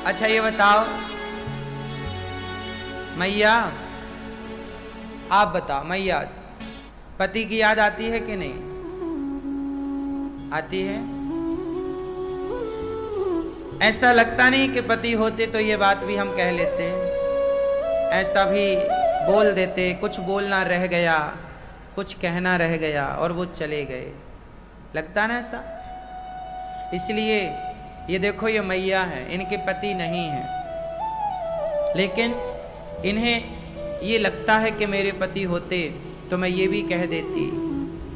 अच्छा ये बताओ मैया, आप बताओ मैया, पति की याद आती है कि नहीं आती है? ऐसा लगता नहीं कि पति होते तो ये बात भी हम कह लेते हैं, ऐसा भी बोल देते, कुछ बोलना रह गया, कुछ कहना रह गया और वो चले गए, लगता ना ऐसा? इसलिए ये देखो ये मैया है, इनके पति नहीं हैं, लेकिन इन्हें ये लगता है कि मेरे पति होते तो मैं ये भी कह देती,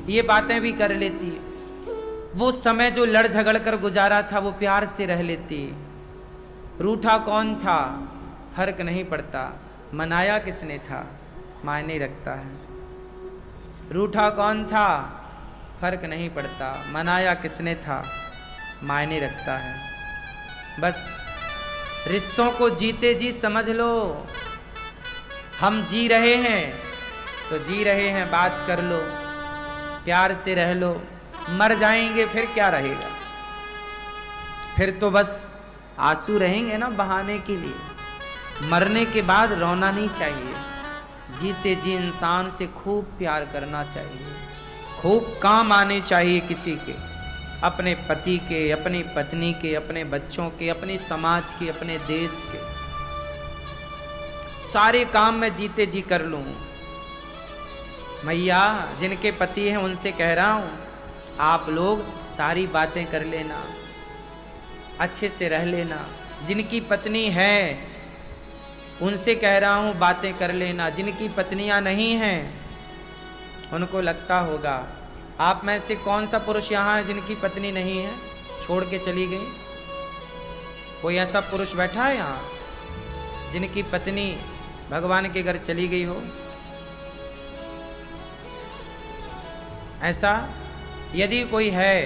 ये बातें भी कर लेती, वो समय जो लड़ झगड़ कर गुजारा था वो प्यार से रह लेती। रूठा कौन था फर्क नहीं पड़ता, मनाया किसने था मायने रखता है। रूठा कौन था फर्क नहीं पड़ता, मनाया किसने था मायने रखता है। बस रिश्तों को जीते जी समझ लो, हम जी रहे हैं तो जी रहे हैं, बात कर लो, प्यार से रह लो, मर जाएंगे फिर क्या रहेगा? फिर तो बस आंसू रहेंगे ना बहाने के लिए। मरने के बाद रोना नहीं चाहिए, जीते जी इंसान से खूब प्यार करना चाहिए, खूब काम आने चाहिए किसी के, अपने पति के, अपनी पत्नी के, अपने बच्चों के, अपने समाज के, अपने देश के, सारे काम मैं जीते जी कर लूं। मैया जिनके पति हैं उनसे कह रहा हूं, आप लोग सारी बातें कर लेना, अच्छे से रह लेना। जिनकी पत्नी है उनसे कह रहा हूं बातें कर लेना, जिनकी पत्नियां नहीं हैं उनको लगता होगा। आप में से कौन सा पुरुष यहाँ है जिनकी पत्नी नहीं है, छोड़ के चली गई? कोई ऐसा पुरुष बैठा है यहाँ जिनकी पत्नी भगवान के घर चली गई हो? ऐसा यदि कोई है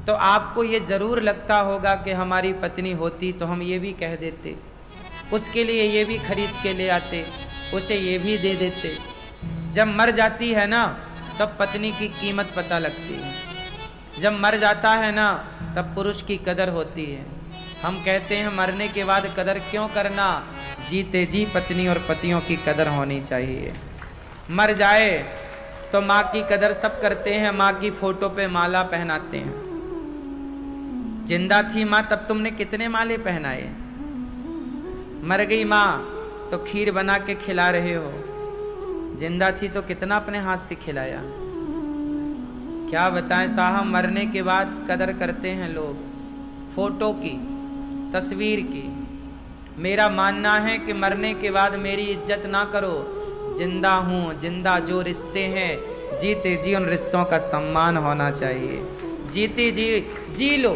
तो आपको ये जरूर लगता होगा कि हमारी पत्नी होती तो हम ये भी कह देते, उसके लिए ये भी खरीद के ले आते, उसे ये भी दे देते। जब मर जाती है ना तब पत्नी की कीमत पता लगती है, जब मर जाता है ना तब पुरुष की कदर होती है। हम कहते हैं मरने के बाद कदर क्यों करना, जीते जी पत्नी और पतियों की कदर होनी चाहिए। मर जाए तो माँ की कदर सब करते हैं, माँ की फोटो पे माला पहनाते हैं। जिंदा थी माँ तब तुमने कितने माले पहनाए, मर गई माँ तो खीर बना के खिला रहे हो, जिंदा थी तो कितना अपने हाथ से खिलाया। क्या बताएं साहब, मरने के बाद कदर करते हैं लोग, फोटो की, तस्वीर की। मेरा मानना है कि मरने के बाद मेरी इज्जत ना करो, जिंदा हूँ, जिंदा जो रिश्ते हैं जीते जी उन रिश्तों का सम्मान होना चाहिए, जीते जी जी लो।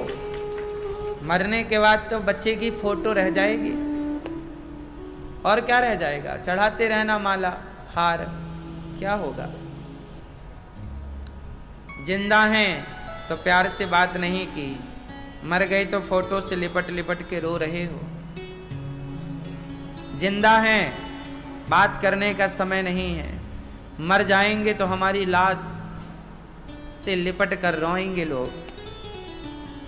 मरने के बाद तो बच्चे की फोटो रह जाएगी और क्या रह जाएगा, चढ़ाते रहना माला हार, क्या होगा? जिंदा हैं तो प्यार से बात नहीं की, मर गए तो फोटो से लिपट लिपट के रो रहे हो। जिंदा हैं बात करने का समय नहीं है, मर जाएंगे तो हमारी लाश से लिपट कर रोएंगे लोग।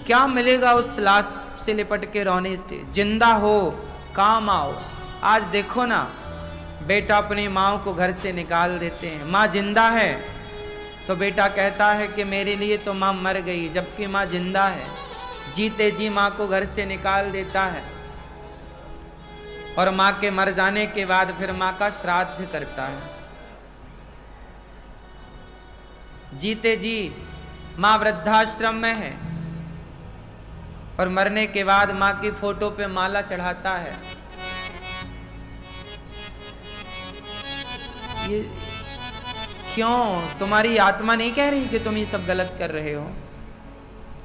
क्या मिलेगा उस लाश से लिपट के रोने से? जिंदा हो काम आओ। आज देखो ना, बेटा अपनी माँ को घर से निकाल देते हैं, माँ जिंदा है तो बेटा कहता है कि मेरे लिए तो माँ मर गई, जबकि माँ जिंदा है। जीते जी माँ को घर से निकाल देता है और माँ के मर जाने के बाद फिर माँ का श्राद्ध करता है। जीते जी माँ वृद्धाश्रम में है और मरने के बाद माँ की फोटो पे माला चढ़ाता है। ये क्यों? तुम्हारी आत्मा नहीं कह रही कि तुम ये सब गलत कर रहे हो?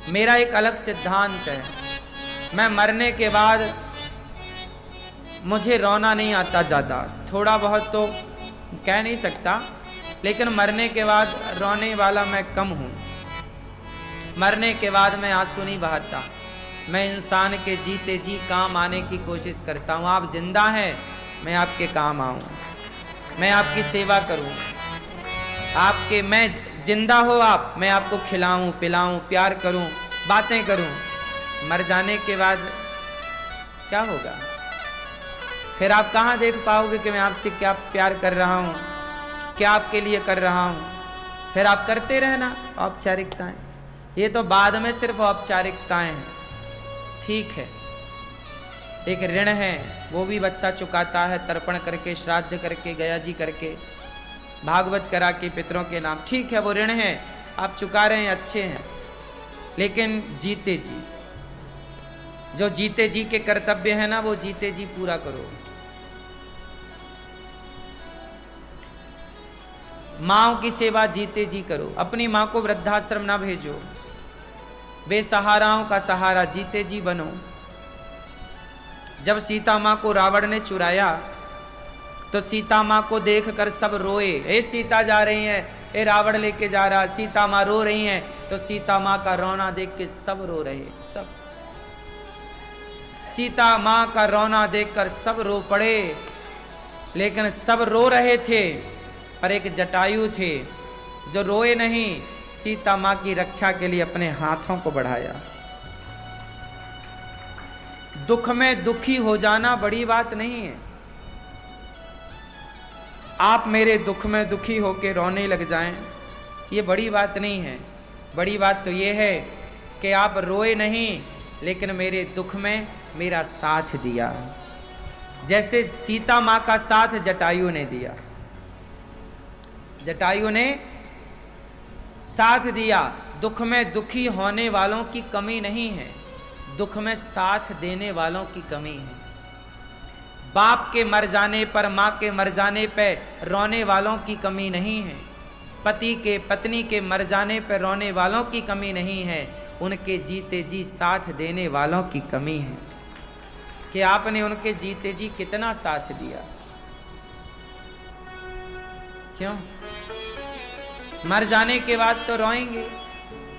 मेरा एक अलग सिद्धांत है, मैं मरने के बाद मुझे रोना नहीं आता ज़्यादा, थोड़ा बहुत तो कह नहीं सकता, लेकिन मरने के बाद रोने वाला मैं कम हूँ। मरने के बाद मैं आंसू नहीं बहाता, मैं इंसान के जीते जी काम आने की कोशिश करता हूँ। आप जिंदा हैं, मैं आपके काम आऊँ, मैं आपकी सेवा करूँ, आपके, मैं जिंदा हो आप, मैं आपको खिलाऊं पिलाऊं, प्यार करूं, बातें करूं। मर जाने के बाद क्या होगा? फिर आप कहाँ देख पाओगे कि मैं आपसे क्या प्यार कर रहा हूँ, क्या आपके लिए कर रहा हूँ? फिर आप करते रहना औपचारिकताएं। ये तो बाद में सिर्फ औपचारिकताएं हैं, ठीक है। एक ऋण है, वो भी बच्चा चुकाता है, तर्पण करके, श्राद्ध करके, गया जी करके, भागवत करा के पितरों के नाम, ठीक है, वो ऋण है, आप चुका रहे हैं, अच्छे हैं। लेकिन जीते जी, जो जीते जी के कर्तव्य है ना, वो जीते जी पूरा करो। माँ की सेवा जीते जी करो। अपनी माँ को वृद्धाश्रम ना भेजो, बेसहाराओं का सहारा जीते जी बनो। जब सीता माँ को रावण ने चुराया तो सीता माँ को देखकर सब रोए, ए सीता जा रही हैं, ए रावण लेके जा रहा, सीता माँ रो रही हैं। तो सीता माँ का रोना देख के सब रो रहे, सब। सीता माँ का रोना देखकर सब रो पड़े, लेकिन सब रो रहे थे, पर एक जटायु थे जो रोए नहीं, सीता माँ की रक्षा के लिए अपने हाथों को बढ़ाया। दुख में दुखी हो जाना बड़ी बात नहीं है। आप मेरे दुख में दुखी होकर रोने लग जाएं, ये बड़ी बात नहीं है। बड़ी बात तो ये है कि आप रोए नहीं, लेकिन मेरे दुख में मेरा साथ दिया, जैसे सीता माँ का साथ जटायु ने दिया। जटायु ने साथ दिया। दुख में दुखी होने वालों की कमी नहीं है, दुख में साथ देने वालों की कमी है। बाप के मर जाने पर, माँ के मर जाने पर रोने वालों की कमी नहीं है, पति के पत्नी के मर जाने पर रोने वालों की कमी नहीं है, उनके जीते जी साथ देने वालों की कमी है कि आपने उनके जीते जी कितना साथ दिया। क्यों? मर जाने के बाद तो रोएंगे,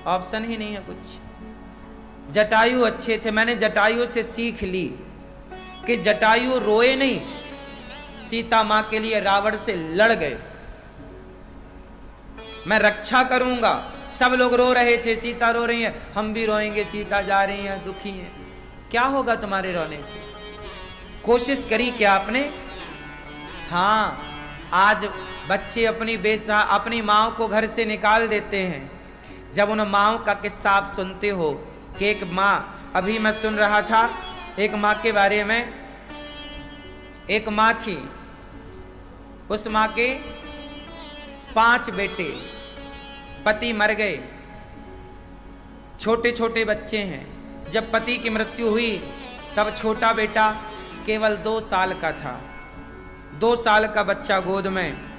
ऑप्शन ही नहीं है कुछ। जटायु अच्छे थे, मैंने जटायु से सीख ली कि जटायु रोए नहीं, सीता मां के लिए रावण से लड़ गए। मैं रक्षा करूंगा। सब लोग रो रहे थे, सीता रो रही है, हम भी रोएंगे, सीता जा रही है, दुखी है। क्या होगा तुम्हारे रोने से? कोशिश करी क्या आपने? हाँ, आज बच्चे अपनी माँ को घर से निकाल देते हैं। जब उन माँओं का किस्सा आप सुनते हो कि एक माँ, अभी मैं सुन रहा था एक माँ के बारे में। एक माँ थी, उस माँ के 5 बेटे, पति मर गए, छोटे छोटे बच्चे हैं। जब पति की मृत्यु हुई तब छोटा बेटा केवल 2 साल का था, 2 साल का बच्चा गोद में,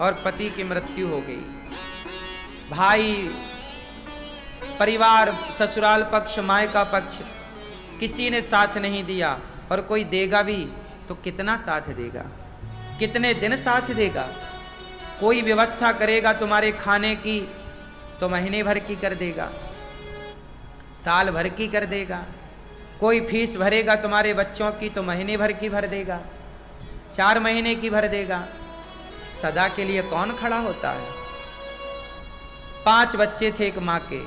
और पति की मृत्यु हो गई। भाई, परिवार, ससुराल पक्ष, मायका पक्ष, किसी ने साथ नहीं दिया, और कोई देगा भी तो कितना साथ देगा, कितने दिन साथ देगा? कोई व्यवस्था करेगा तुम्हारे खाने की तो महीने भर की कर देगा, साल भर की कर देगा। कोई फीस भरेगा तुम्हारे बच्चों की तो महीने भर की भर देगा, 4 महीने की भर देगा। सदा के लिए कौन खड़ा होता है? 5 बच्चे थे एक माँ के,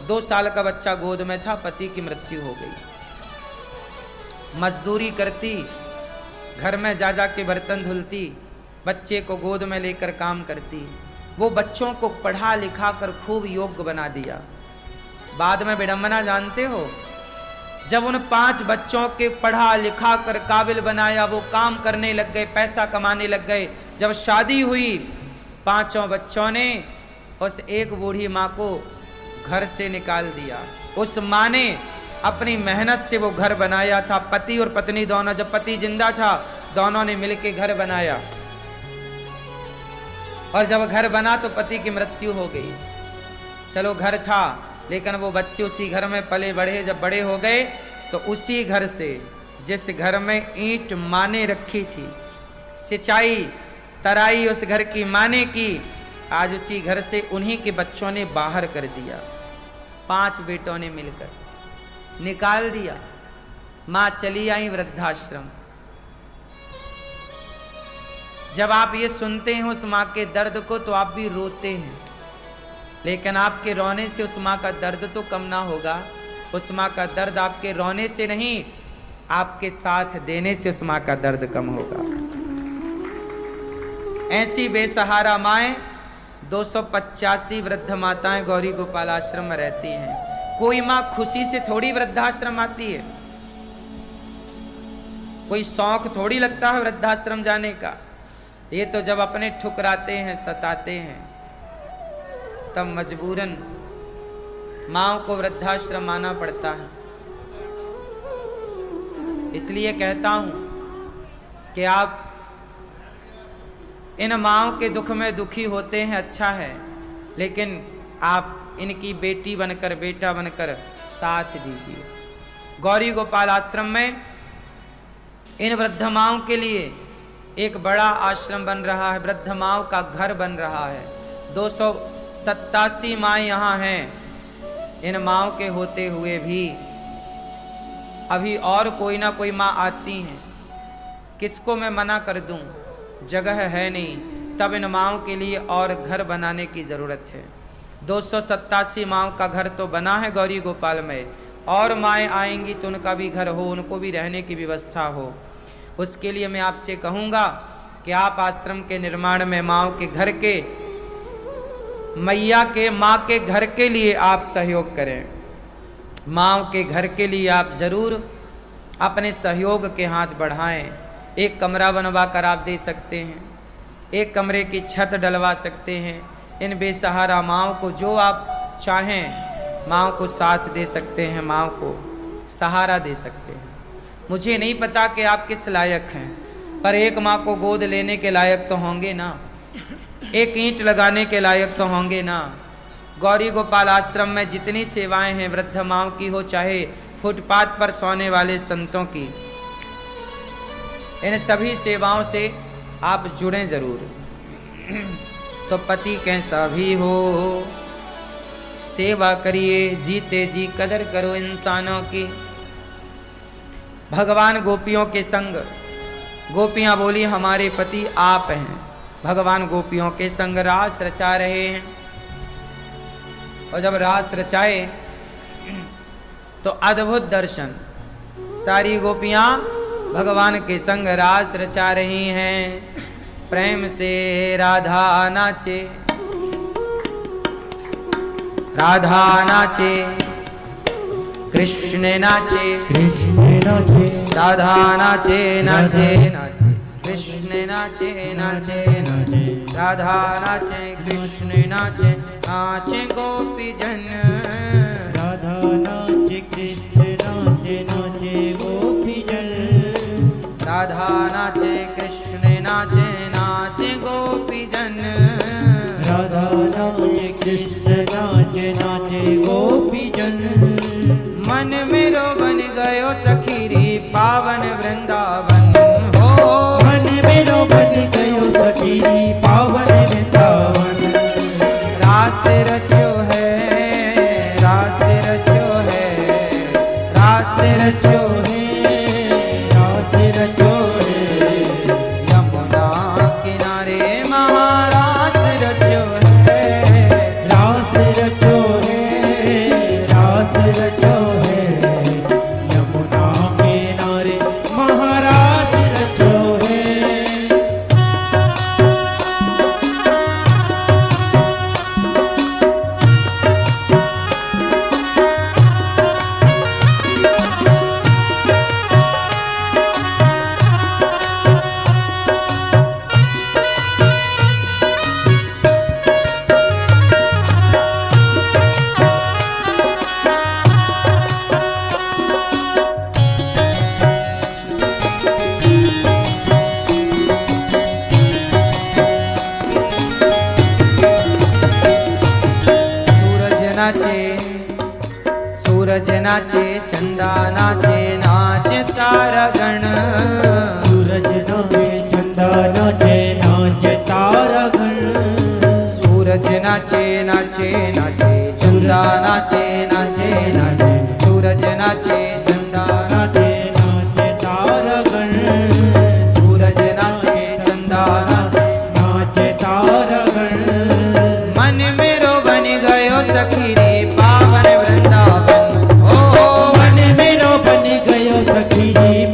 2 साल का बच्चा गोद में था, पति की मृत्यु हो गई। मजदूरी करती, घर में जा जा के बर्तन धुलती, बच्चे को गोद में लेकर काम करती। वो बच्चों को पढ़ा लिखा कर खूब योग्य बना दिया। बाद में विडंबना जानते हो, जब उन 5 बच्चों के पढ़ा लिखा कर काबिल बनाया, वो काम करने लग गए, पैसा कमाने लग गए। जब शादी हुई, 5 बच्चों ने उस एक बूढ़ी माँ को घर से निकाल दिया। उस माँ ने अपनी मेहनत से वो घर बनाया था। पति और पत्नी दोनों, जब पति जिंदा था, दोनों ने मिलकर घर बनाया, और जब घर बना तो पति की मृत्यु हो गई। चलो घर था, लेकिन वो बच्चे उसी घर में पले बढ़े। जब बड़े हो गए तो उसी घर से, जिस घर में ईंट माँ ने रखी थी, सिंचाई तराई उस घर की माँ ने की, आज उसी घर से उन्हीं के बच्चों ने बाहर कर दिया। 5 बेटों ने मिलकर निकाल दिया। माँ चली आई वृद्धाश्रम। जब आप ये सुनते हैं उस माँ के दर्द को तो आप भी रोते हैं, लेकिन आपके रोने से उस माँ का दर्द तो कम ना होगा। उस माँ का दर्द आपके रोने से नहीं, आपके साथ देने से उस माँ का दर्द कम होगा। ऐसी बेसहारा माएं 285 वृद्ध माताएं गौरी गोपाल आश्रम में रहती हैं। कोई माँ खुशी से थोड़ी वृद्धाश्रम आती है, कोई शौक थोड़ी लगता है वृद्धाश्रम जाने का। ये तो जब अपने ठुकराते हैं, सताते हैं, तब मजबूरन माँ को वृद्धाश्रम आना पड़ता है। इसलिए कहता हूं कि आप इन माँओं के दुख में दुखी होते हैं, अच्छा है, लेकिन आप इनकी बेटी बनकर, बेटा बनकर साथ दीजिए। गौरी गोपाल आश्रम में इन वृद्ध माँओं के लिए एक बड़ा आश्रम बन रहा है, वृद्ध माँओं का घर बन रहा है। 287 माँ यहाँ हैं। इन माँओं के होते हुए भी अभी और कोई ना कोई माँ आती हैं। किसको मैं मना कर दूं? जगह है नहीं, तब इन माँओं के लिए और घर बनाने की ज़रूरत है। 287 माँओं का घर तो बना है गौरी गोपाल में, और माएँ आएंगी तो उनका भी घर हो, उनको भी रहने की व्यवस्था हो। उसके लिए मैं आपसे कहूँगा कि आप आश्रम के निर्माण में माँओं के घर के, मैया के, माँ के घर के लिए आप सहयोग करें। माँओं के घर के लिए आप ज़रूर अपने सहयोग के हाथ बढ़ाएं। एक कमरा बनवा कर आप दे सकते हैं, एक कमरे की छत डलवा सकते हैं। इन बेसहारा माँओं को जो आप चाहें, माँओं को साथ दे सकते हैं, माँओं को सहारा दे सकते हैं। मुझे नहीं पता कि आप किस लायक हैं, पर एक माँ को गोद लेने के लायक तो होंगे ना, एक ईंट लगाने के लायक तो होंगे ना। गौरी गोपाल आश्रम में जितनी सेवाएं हैं वृद्ध माँओं की, हो चाहे फुटपाथ पर सोने वाले संतों की, इन सभी सेवाओं से आप जुड़ें जरूर। तो पति कैसा भी हो, सेवा करिए, जीते जी कदर करो इंसानों की। भगवान गोपियों के संग, गोपियां बोली हमारे पति आप हैं। भगवान गोपियों के संग रास रचा रहे हैं, और जब रास रचाए तो अद्भुत दर्शन। सारी गोपियां भगवान के संग रास रचा रही हैं। प्रेम से राधा नाचे, राधा नाचे, कृष्ण नाचे, कृष्ण नाचे, राधा नाचे, नाचे नाचे, कृष्ण नाचे, नाचे नाचे, राधा नाचे, कृष्ण नाचे, नाचे गोपी जन। राधा नाचे, कृष्ण नाचे, नाचे गोपी जन। राधा नाचे, कृष्ण नाचे, नाचे गोपी जन। राधा नाचे, कृष्ण नाचे, नाचे गोपी जन। मन मेरो बन गयो सखीरी पावन वृंदावन हो। मन मेरो बन गयो सखीरी पावन वृंदावन। रास रचो है, रास रचो है, रास रचो है, रास रचो है। यमुना किनारे महारास रचो है। रास रचो है, रास रचो है। यमुना किनारे महाराज रचो है। सूरज नाचे, चंदा नाचे, नाच तारागण। सूरज नाचे, चंदा नाचे, नाच तारागण। सूरज नाचे, नाचे नाचे, चंदा नाचे, नाचे नाचे, सूरज नाचे, चंदा नाचे, नाच तारागण। सूरज नाचे, चंदा नाचे, नाच तारागण। मन मेरो बन गयो सखीरी पावन वृंदावन हो। मन मेरो बन गयो सखीरी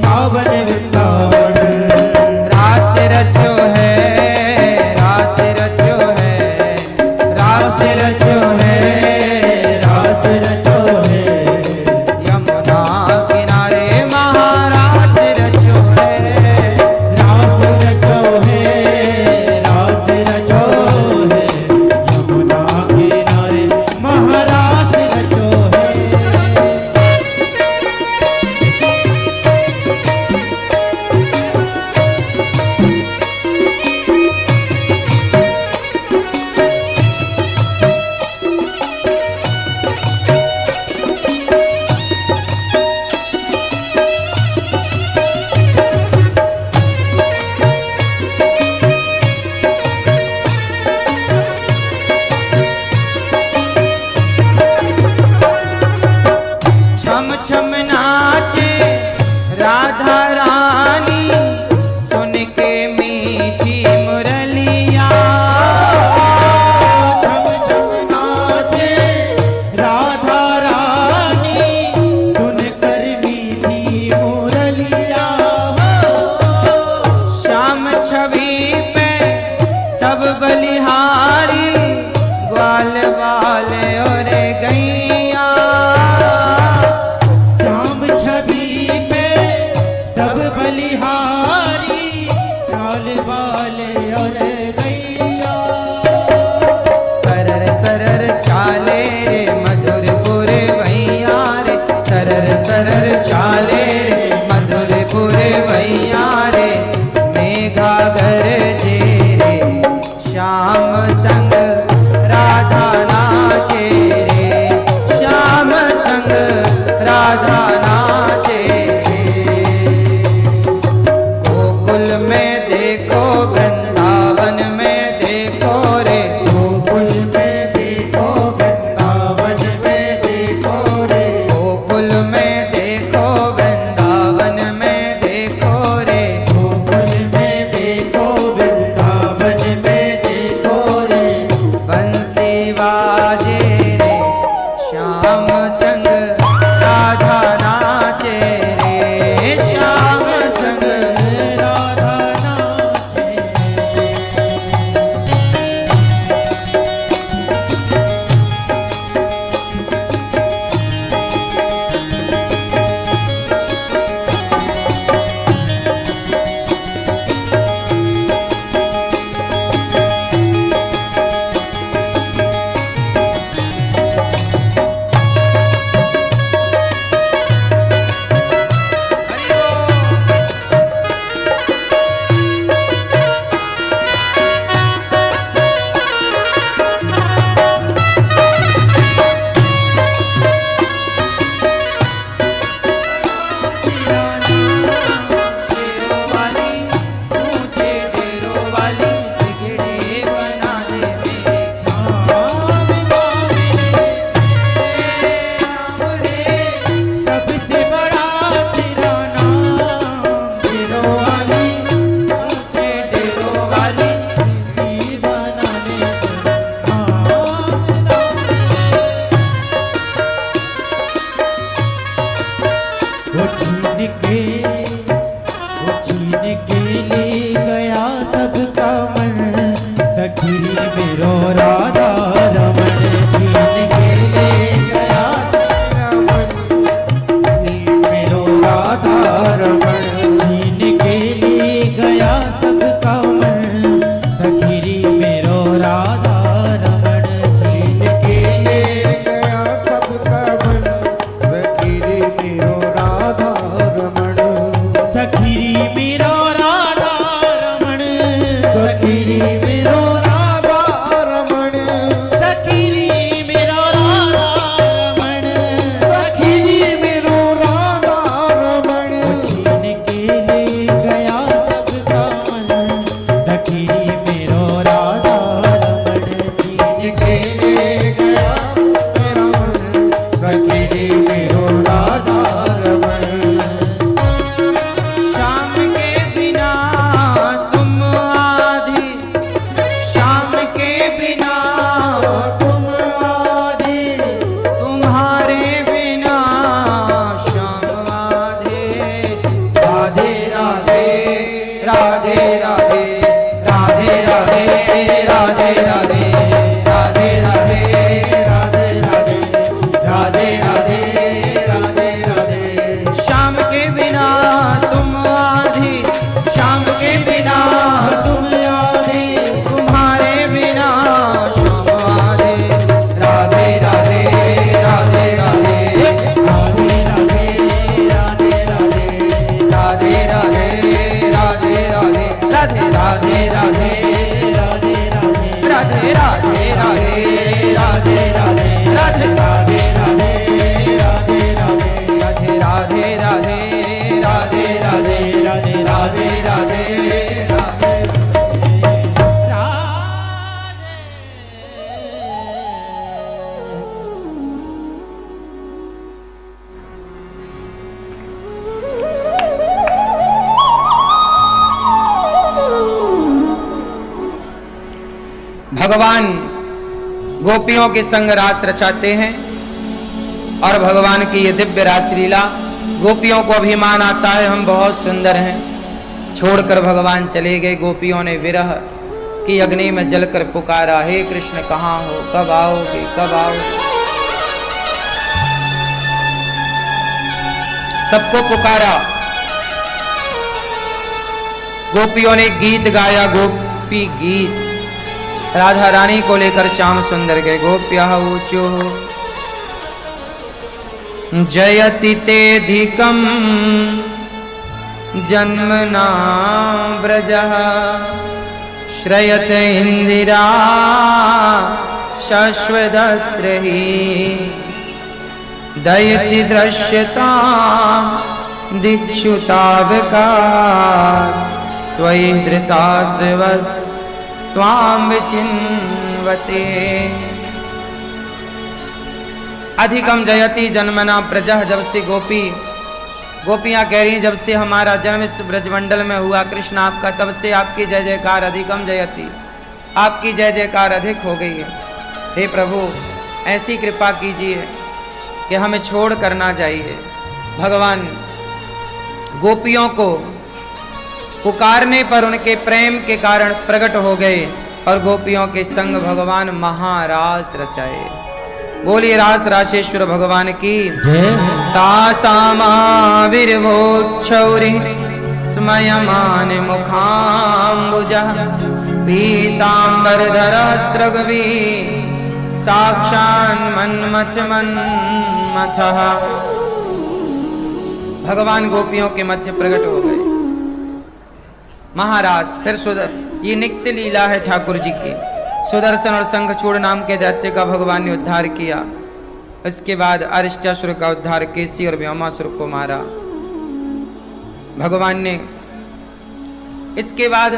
राधा रानी सुन के मीठी मुरलिया, झम झम नाचे राधा रानी सुन कर मीठी मुरलिया। श्याम छवि पे सब बलिहारी, ग्वाल बाल और गैया। श्याम छवि पे सब बलिहारी, लाल बाल और गैया। सरर सरर चाले रे मधुरपुर भैया रे, सरर सरर चाले रे मधुरपुर भैया रे। मेघा गरजे रे श्याम संग राधा नाचे रे, श्याम संग राधा नाचे रे। गोकुल में देखो वृंदावन में देखो रे, गोकुल में देखो वृंदावन में देखो रे। गोकुल में देखो वृंदावन में देखो रे। गोकुल में देखो वृंदावन में देखो रे। बंसी बाजे रे श्याम संग राधा नाचे रे, श्याम संग राधा नाचे। सबसे बड़ा तेरा नाम, तेरो वाली ऊंचे डेरों वाली बिगड़ी बनाने वो छीन के ले गया सबका मन, सखी मेरो राधा रमन। छीन के ले गया तेरा मन, मेरो राधा रमन। छीन के ले गया सबका मन, सखी मेरो राधा रमन। छीन के ले गया सबका मन, सखीरे मेरो राधा रमण। सखी मेरो राधा रमन। सखी मेरो राधा रमण। भगवान गोपियों के संग रास रचाते हैं और भगवान की ये दिव्य रास लीला, गोपियों को अभिमान आता है हम बहुत सुंदर हैं, छोड़कर भगवान चले गए। गोपियों ने विरह की अग्नि में जलकर पुकारा, हे कृष्ण कहाँ हो, कब आओगे, कब आओगे। सबको पुकारा। गोपियों ने गीत गाया, गोपी गीत राधा रानी को लेकर श्याम सुंदर के गोप्या ऊचो जयति तेधिकम जन्मना ब्रजः श्रयत इंदिरा शश्वदत्र ही दयति दृश्यता दिक्षुतावका त्वयि धृतासवस त्वां विचिन्वते। अधिकम जयति जन्मना ब्रजः, जब से गोपियां कह रही जब से हमारा जन्म इस ब्रजमंडल में हुआ कृष्ण आपका, तब से आपकी जय जयकार अधिकम जयति, आपकी जय जयकार अधिक हो गई है। हे प्रभु ऐसी कृपा कीजिए कि हमें छोड़ करना चाहिए। भगवान गोपियों को पुकारने पर उनके प्रेम के कारण प्रकट हो गए और गोपियों के संग भगवान महारास रचाए। बोलिए रास राशेश्वर भगवान की तासामाविर्भोच्छौरि स्मयमान मुखाम्बुजः पीताम्बरधरस्त्रगवी साक्षान् मन्मथ मन्मथः। भगवान गोपियों के मध्य प्रकट हो गए महारास। फिर ये नित्य लीला है ठाकुर जी की। सुदर्शन और शंखचूड़ नाम के दैत्य का भगवान ने उद्धार किया। इसके बाद अरिष्टासुर का उद्धार, केसी और व्योमासुर को मारा भगवान ने। इसके बाद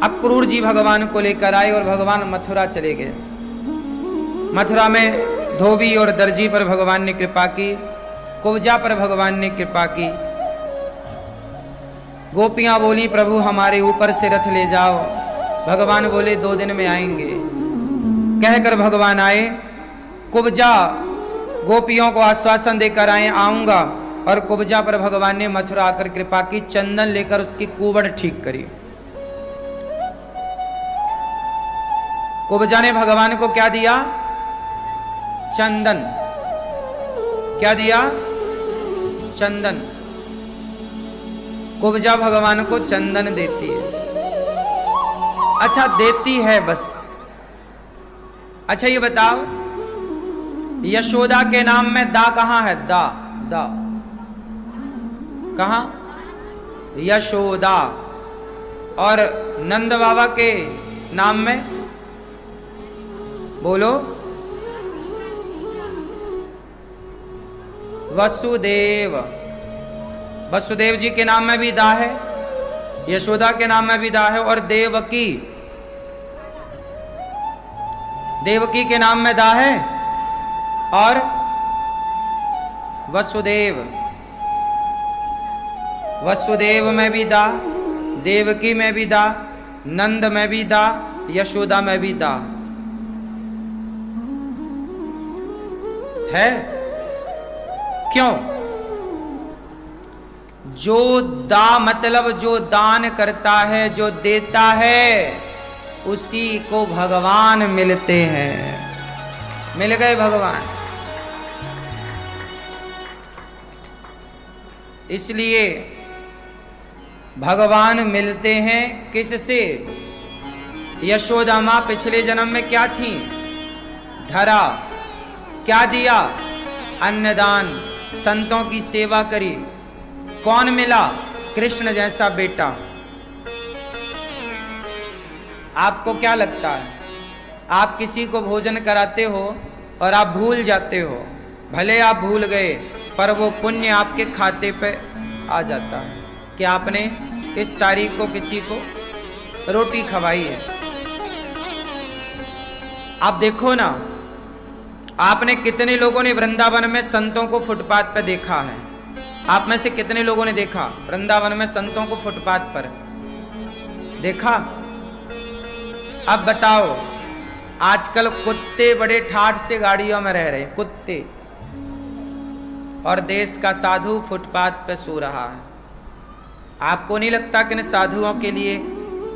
अक्रूर जी भगवान को लेकर आए और भगवान मथुरा चले गए। मथुरा में धोबी और दर्जी पर भगवान ने कृपा की, कुब्जा पर भगवान ने कृपा की। गोपियां बोली प्रभु हमारे ऊपर से रथ ले जाओ। भगवान बोले 2 दिन में आएंगे। कहकर भगवान आए। कुब्जा गोपियों को आश्वासन देकर आए आऊंगा, और कुब्जा पर भगवान ने मथुरा आकर कृपा की, चंदन लेकर उसकी कुबड़ ठीक करी। कुब्जा ने भगवान को क्या दिया? चंदन। क्या दिया? चंदन। कुब्जा भगवान को चंदन देती है। अच्छा देती है बस। अच्छा ये बताओ यशोदा के नाम में दा कहां है? दा दा कहां? यशोदा। और नंद बाबा के नाम में बोलो वसुदेव। वसुदेव जी के नाम में भी दा है, यशोदा के नाम में भी दा है, और देवकी, देवकी के नाम में दा है, और वसुदेव, वसुदेव में भी दा, देवकी में भी दा, नंद में भी दा, यशोदा में भी दा है। क्यों? जो दा मतलब जो दान करता है, जो देता है, उसी को भगवान मिलते हैं। मिल गए भगवान। इसलिए भगवान मिलते हैं किससे? यशोदा मां पिछले जन्म में क्या थी? धरा। क्या दिया? अन्नदान, संतों की सेवा करी। कौन मिला? कृष्ण जैसा बेटा। आपको क्या लगता है? आप किसी को भोजन कराते हो और आप भूल जाते हो, भले आप भूल गए पर वो पुण्य आपके खाते पे आ जाता है कि आपने किस तारीख को किसी को रोटी खवाई है। आप देखो ना, आपने कितने लोगों ने वृंदावन में संतों को फुटपाथ पर देखा है? आप में से कितने लोगों ने देखा वृंदावन में संतों को फुटपाथ पर देखा? अब बताओ आजकल कुत्ते बड़े ठाठ से गाड़ियों में रह रहे हैं, कुत्ते, और देश का साधु फुटपाथ पे सो रहा है। आपको नहीं लगता कि इन साधुओं के लिए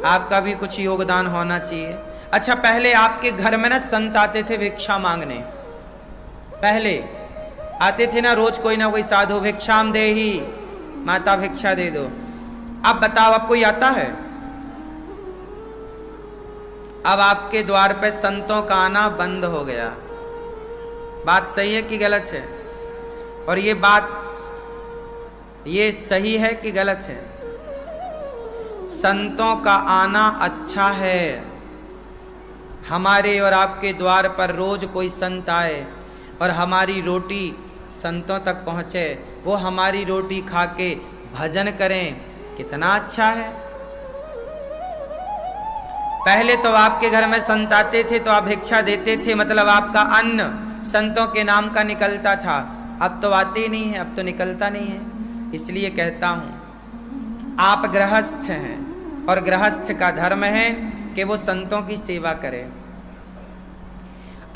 आपका भी कुछ योगदान होना चाहिए? अच्छा, पहले आपके घर में ना संत आते थे भिक्षा मांगने, पहले आते थे ना, रोज कोई ना कोई साधु, भिक्षाम दे ही माता भिक्षा दे दो। अब बताओ, अब कोई आता है? अब आपके द्वार पे संतों का आना बंद हो गया। बात सही है कि गलत है? और ये बात ये सही है कि गलत है? संतों का आना अच्छा है। हमारे और आपके द्वार पर रोज कोई संत आए और हमारी रोटी संतों तक पहुंचे, वो हमारी रोटी खा के भजन करें, कितना अच्छा है। पहले तो आपके घर में संत आते थे तो आप भिक्षा देते थे, मतलब आपका अन्न संतों के नाम का निकलता था। अब तो आते ही नहीं है, अब तो निकलता नहीं है। इसलिए कहता हूं, आप गृहस्थ हैं और गृहस्थ का धर्म है कि वो संतों की सेवा करें।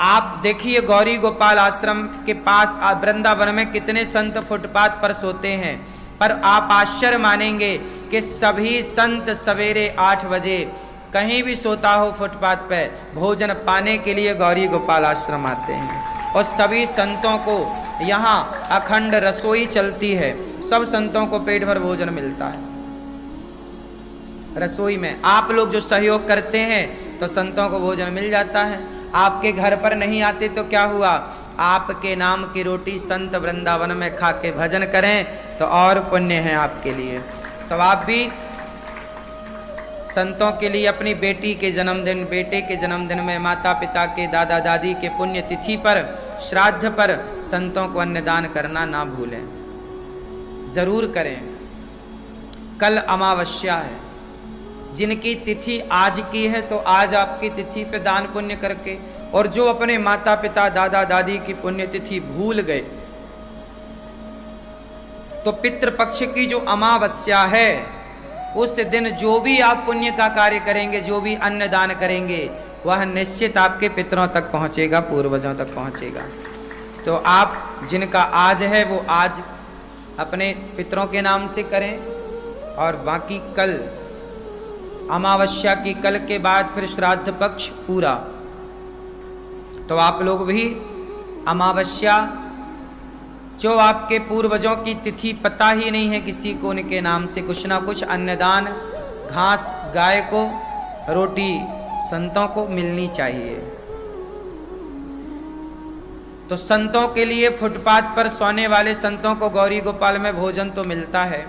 आप देखिए गौरी गोपाल आश्रम के पास वृंदावन में कितने संत फुटपाथ पर सोते हैं, पर आप आश्चर्य मानेंगे कि सभी संत सवेरे 8 बजे कहीं भी सोता हो फुटपाथ पे, भोजन पाने के लिए गौरी गोपाल आश्रम आते हैं। और सभी संतों को यहाँ अखंड रसोई चलती है, सब संतों को पेट भर भोजन मिलता है रसोई में। आप लोग जो सहयोग करते हैं तो संतों को भोजन मिल जाता है। आपके घर पर नहीं आते तो क्या हुआ? आपके नाम की रोटी संत वृंदावन में खा के भजन करें तो और पुण्य है आपके लिए। तो आप भी संतों के लिए अपनी बेटी के जन्मदिन, बेटे के जन्मदिन में, माता पिता के, दादा दादी के पुण्य तिथि पर, श्राद्ध पर संतों को अन्नदान करना ना भूलें, जरूर करें। कल अमावस्या है, जिनकी तिथि आज की है तो आज आपकी तिथि पे दान पुण्य करके, और जो अपने माता पिता दादा दादी की पुण्यतिथि भूल गए तो पितृपक्ष की जो अमावस्या है उस दिन जो भी आप पुण्य का कार्य करेंगे, जो भी अन्नदान करेंगे, वह निश्चित आपके पितरों तक पहुंचेगा, पूर्वजों तक पहुंचेगा। तो आप जिनका आज है वो आज अपने पितरों के नाम से करें, और बाकी कल अमावस्या की कल के बाद फिर श्राद्ध पक्ष पूरा। तो आप लोग भी अमावस्या, जो आपके पूर्वजों की तिथि पता ही नहीं है किसी को, उनके नाम से कुछ ना कुछ अन्नदान, घास गाय को, रोटी संतों को मिलनी चाहिए। तो संतों के लिए फुटपाथ पर सोने वाले संतों को गौरी गोपाल में भोजन तो मिलता है।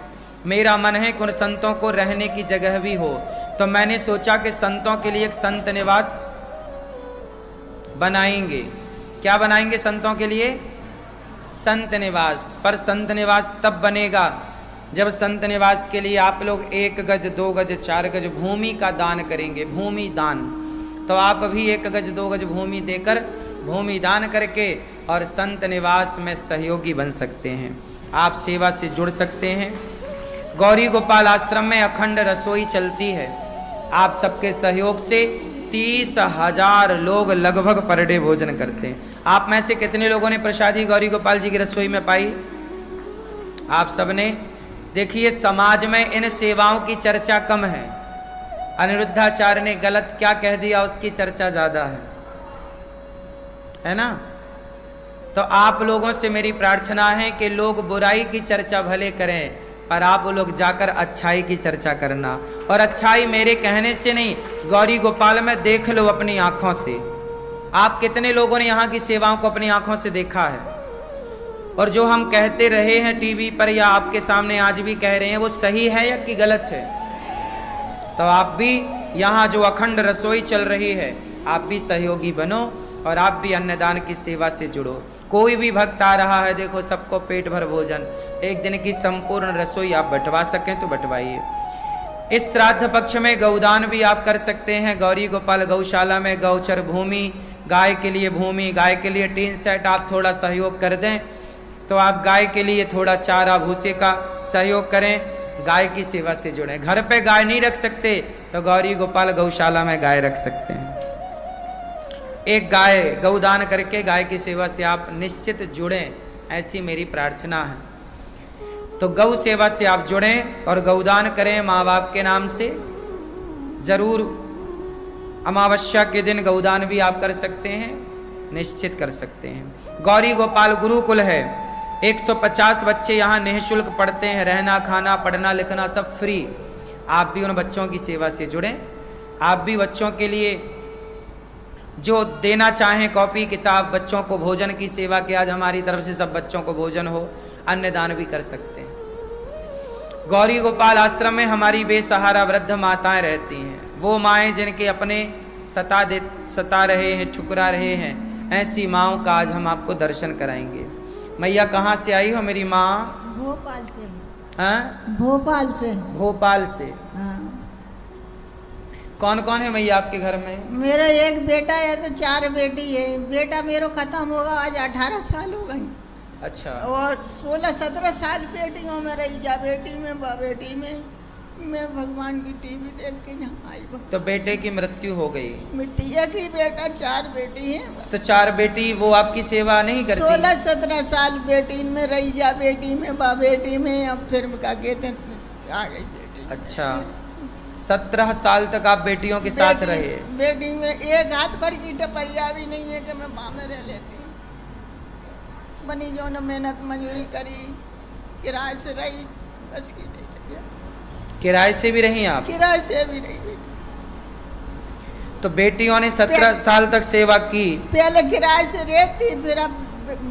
मेरा मन है कि उन संतों को रहने की जगह भी हो, तो मैंने सोचा कि संतों के लिए एक संत निवास बनाएंगे। क्या बनाएंगे संतों के लिए? संत निवास। पर संत निवास तब बनेगा जब संत निवास के लिए आप लोग 1 गज 2 गज 4 गज भूमि का दान करेंगे, भूमि दान। तो आप भी 1 गज 2 गज भूमि देकर, भूमि दान करके और संत निवास में सहयोगी बन सकते हैं, आप सेवा से जुड़ सकते हैं। गौरी गोपाल आश्रम में अखंड रसोई चलती है, आप सबके सहयोग से 30,000 लोग लगभग पर डे भोजन करते हैं। आप में से कितने लोगों ने प्रसादी गौरी गोपाल जी की रसोई में पाई? आप सबने। देखिए समाज में इन सेवाओं की चर्चा कम है, अनिरुद्धाचार्य ने गलत क्या कह दिया उसकी चर्चा ज्यादा है ना? तो आप लोगों से मेरी प्रार्थना है कि लोग बुराई की चर्चा भले करें, पर आप लोग जाकर अच्छाई की चर्चा करना। और अच्छाई मेरे कहने से नहीं, गौरी गोपाल में देख लो अपनी आंखों से। आप कितने लोगों ने यहाँ की सेवाओं को अपनी आंखों से देखा है? और जो हम कहते रहे हैं टीवी पर या आपके सामने आज भी कह रहे हैं, वो सही है या कि गलत है? तो आप भी यहाँ जो अखंड रसोई चल रही है, आप भी सहयोगी बनो और आप भी अन्नदान की सेवा से जुड़ो। कोई भी भक्त आ रहा है, देखो सबको पेट भर भोजन, एक दिन की संपूर्ण रसोई आप बंटवा सकें तो बंटवाइए। इस श्राद्ध पक्ष में गौदान भी आप कर सकते हैं। गौरी गोपाल गौशाला में गौचर भूमि, गाय के लिए भूमि, गाय के लिए टीन सेट आप थोड़ा सहयोग कर दें तो आप गाय के लिए थोड़ा चारा भूसे का सहयोग करें, गाय की सेवा से जुड़ें। घर पे गाय नहीं रख सकते तो गौरी गोपाल गौशाला में गाय रख सकते हैं। एक गाय गौदान करके गाय की सेवा से आप निश्चित जुड़ें, ऐसी मेरी प्रार्थना है। तो गौ सेवा से आप जुड़ें और गौदान करें माँ बाप के नाम से। जरूर अमावस्या के दिन गौदान भी आप कर सकते हैं, निश्चित कर सकते हैं। गौरी गोपाल गुरुकुल है, 150 बच्चे यहाँ निःशुल्क पढ़ते हैं, रहना खाना पढ़ना लिखना सब फ्री। आप भी उन बच्चों की सेवा से जुड़ें। आप भी बच्चों के लिए जो देना चाहें, कॉपी किताब, बच्चों को भोजन की सेवा के, आज हमारी तरफ से सब बच्चों को भोजन हो, अन्नदान भी कर सकते हैं। गौरी गोपाल आश्रम में हमारी बेसहारा वृद्ध माताएं रहती हैं, वो माएँ जिनके अपने सता रहे हैं, ठुकरा रहे हैं, ऐसी माँओं का आज हम आपको दर्शन कराएंगे। मैया कहाँ से आई हो मेरी माँ? भोपाल से। हाँ, भोपाल से। भोपाल से। हाँ। कौन कौन है मैया आपके घर में? मेरा एक बेटा है तो 4 बेटी है। बेटा मेरा खत्म होगा, आज 18 साल हो गए। अच्छा। और 16-17 साल बेटियों में रही, जा बेटी में बा बेटी में। मैं भगवान की टीवी देख के यहाँ आई। तो बेटे की मृत्यु हो गई? मिट्टी एक ही बेटा, 4 बेटी है। तो 4 बेटी वो आपकी सेवा नहीं करती? 16-17 साल बेटी में रही, जा बेटी में बा बेटी में। अब फिर क्या कहते हैं, आ गई बेटी। अच्छा, 17 साल तक आप बेटियों के साथ रहे? बेटी में एक हाथ भर की टपरिया भी नहीं है कि मैं बामे रह लेती। बनी जो न मेहनत मजूरी करी, किराए से रही, बस की नहीं रही। किराए से भी रही आप? किराए से भी नहीं। तो बेटियों ने 17 साल तक सेवा की? पहले किराए से रहती, फिर अब